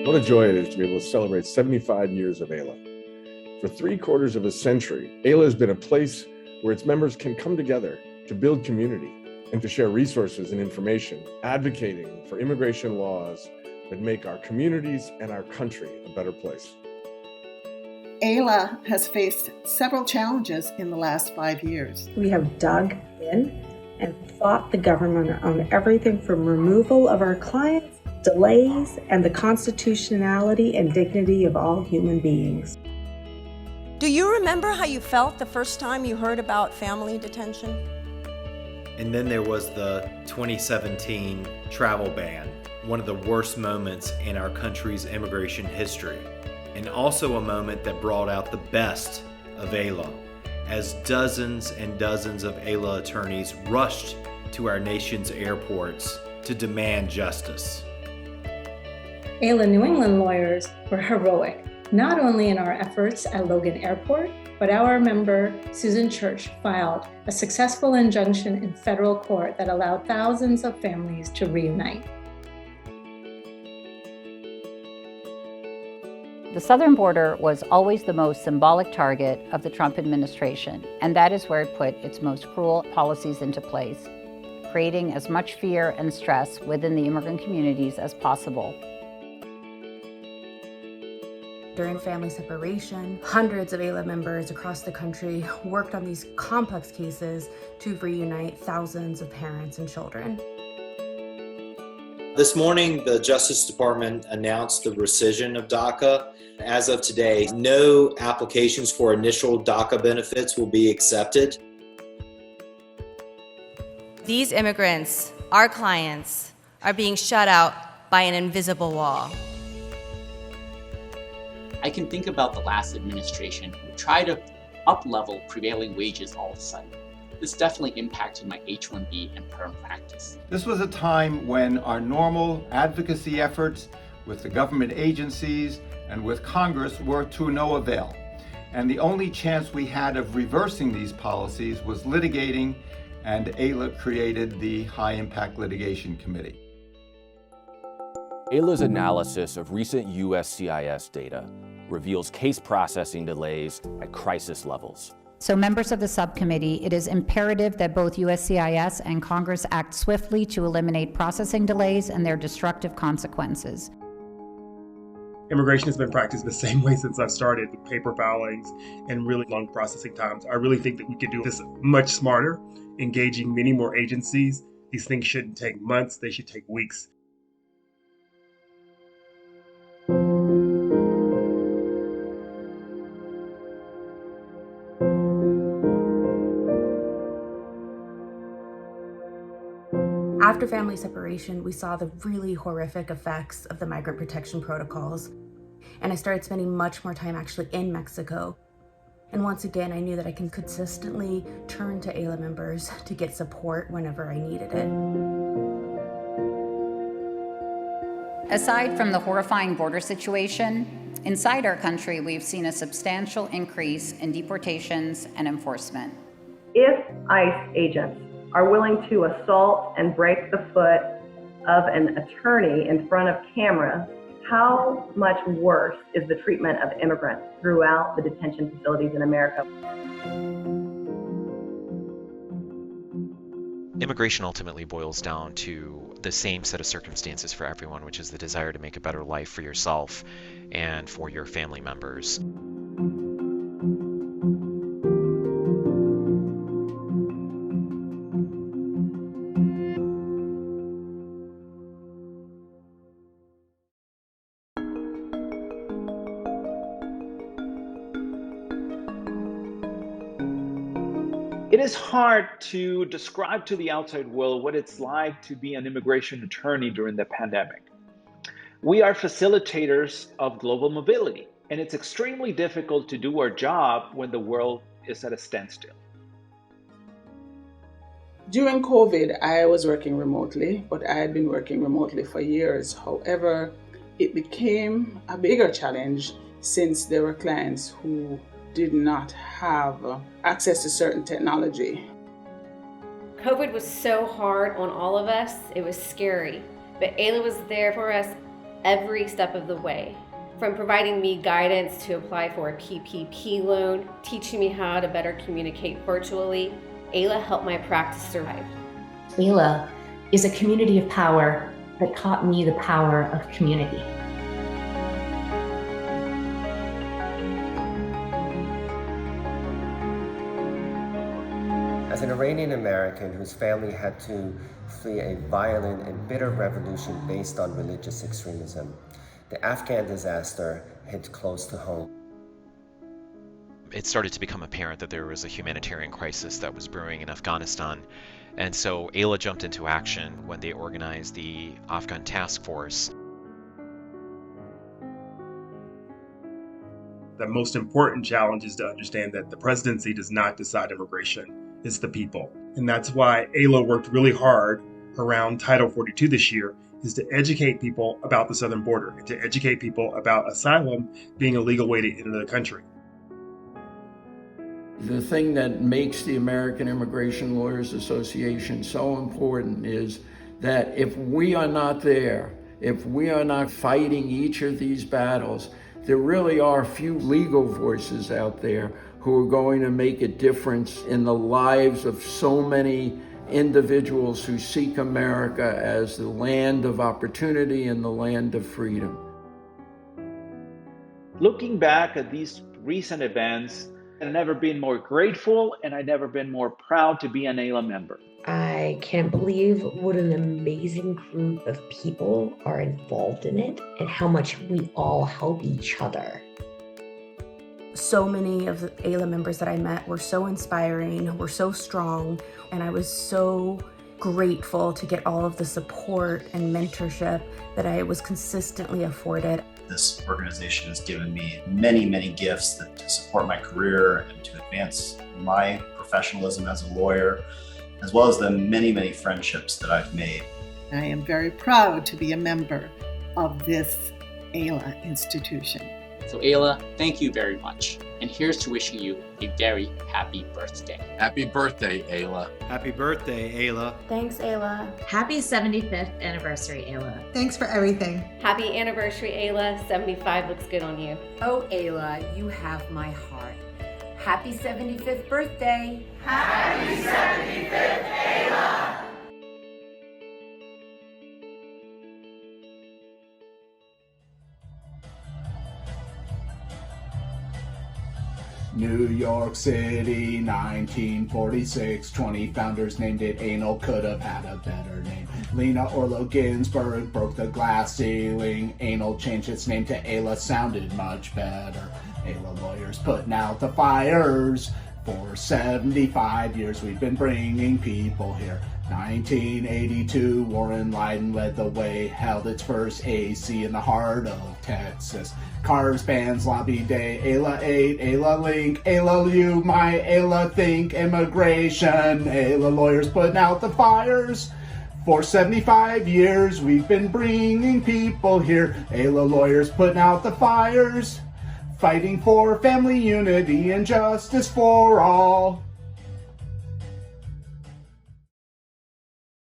What a joy it is to be able to celebrate 75 years of AILA. For 3/4 of a century, AILA has been a place where its members can come together to build community and to share resources and information, advocating for immigration laws that make our communities and our country a better place. AILA has faced several challenges in the last 5 years. We have dug in and fought the government on everything from removal of our clients, delays, and the constitutionality and dignity of all human beings. Do you remember how you felt the first time you heard about family detention? And then there was the 2017 travel ban, one of the worst moments in our country's immigration history, and also a moment that brought out the best of AILA, as dozens and dozens of AILA attorneys rushed to our nation's airports to demand justice. AILA New England lawyers were heroic, not only in our efforts at Logan Airport, but our member, Susan Church, filed a successful injunction in federal court that allowed thousands of families to reunite. The southern border was always the most symbolic target of the Trump administration, and that is where it put its most cruel policies into place, creating as much fear and stress within the immigrant communities as possible. During family separation, hundreds of AILA members across the country worked on these complex cases to reunite thousands of parents and children. This morning, the Justice Department announced the rescission of Daca. As of today, no applications for initial Daca benefits will be accepted. These immigrants, our clients, are being shut out by an invisible wall. I can think about the last administration who tried to up-level prevailing wages all of a sudden. This definitely impacted my H-1B and perm practice. This was a time when our normal advocacy efforts with the government agencies and with Congress were to no avail. And the only chance we had of reversing these policies was litigating, and AILA created the High Impact Litigation Committee. AILA's analysis of recent USCIS data reveals case processing delays at crisis levels. So members of the subcommittee, it is imperative that both USCIS and Congress act swiftly to eliminate processing delays and their destructive consequences. Immigration has been practiced the same way since I've started, with paper filings and really long processing times. I really think that we could do this much smarter, engaging many more agencies. These things shouldn't take months, they should take weeks. After family separation, we saw the really horrific effects of the migrant protection protocols, and I started spending much more time actually in Mexico. And once again, I knew that I can consistently turn to AILA members to get support whenever I needed it. Aside from the horrifying border situation, inside our country, we've seen a substantial increase in deportations and enforcement. If ICE agents are willing to assault and break the foot of an attorney in front of camera, how much worse is the treatment of immigrants throughout the detention facilities in America? Immigration ultimately boils down to the same set of circumstances for everyone, which is the desire to make a better life for yourself and for your family members. It is hard to describe to the outside world what it's like to be an immigration attorney during the pandemic. We are facilitators of global mobility, and it's extremely difficult to do our job when the world is at a standstill. During COVID, I was working remotely, but I had been working remotely for years. However, it became a bigger challenge since there were clients who did not have access to certain technology. COVID was so hard on all of us, it was scary, but AILA was there for us every step of the way. From providing me guidance to apply for a PPP loan, teaching me how to better communicate virtually, AILA helped my practice survive. AILA is a community of power that taught me the power of community. As an Iranian American whose family had to flee a violent and bitter revolution based on religious extremism, the Afghan disaster hit close to home. It started to become apparent that there was a humanitarian crisis that was brewing in Afghanistan. And so AILA jumped into action when they organized the Afghan task force. The most important challenge is to understand that the presidency does not decide immigration. It's the people. And that's why AILA worked really hard around Title 42 this year, is to educate people about the southern border, and to educate people about asylum being a legal way to enter the country. The thing that makes the American Immigration Lawyers Association so important is that if we are not there, if we are not fighting each of these battles, there really are few legal voices out there who are going to make a difference in the lives of so many individuals who seek America as the land of opportunity and the land of freedom. Looking back at these recent events, I've never been more grateful and I've never been more proud to be an AILA member. I can't believe what an amazing group of people are involved in it and how much we all help each other. So many of the AILA members that I met were so inspiring, were so strong, and I was so grateful to get all of the support and mentorship that I was consistently afforded. This organization has given me many, many gifts to support my career and to advance my professionalism as a lawyer, as well as the many, many friendships that I've made. I am very proud to be a member of this AILA institution. So AILA, thank you very much. And here's to wishing you a very happy birthday. Happy birthday, AILA. Happy birthday, AILA. Thanks, AILA. Happy 75th anniversary, AILA. Thanks for everything. Happy anniversary, AILA. 75 looks good on you. Oh, AILA, you have my heart. Happy 75th birthday. Happy 75th, AILA. New York City, 1946, 20 founders named it. Anal could have had a better name. Lena Orlo Ginsburg broke the glass ceiling. Anal changed its name to AILA, sounded much better. AILA lawyers putting out the fires. For 75 years we've been bringing people here. 1982, Warren Leiden led the way, held its first AC in the heart of Texas. Cars, bands, lobby day, AILA 8, AILA Link, AILA U, my AILA Think, immigration. AILA lawyers putting out the fires. For 75 years we've been bringing people here. AILA lawyers putting out the fires. Fighting for family unity and justice for all.